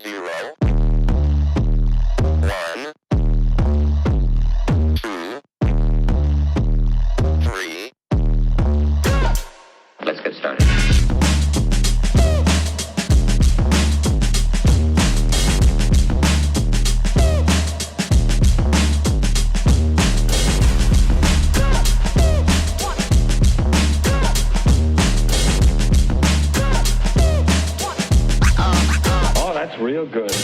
0, 1, 2, 3. Let's get started. Oh, that's real good.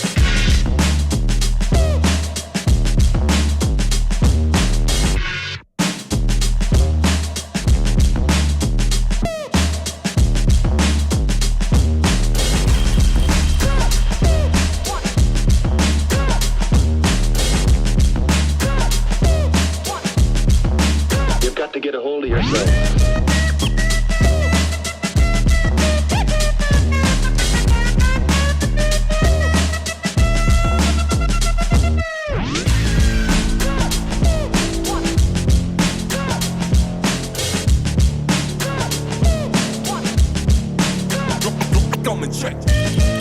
You've got to get a hold of yourself. Come and check.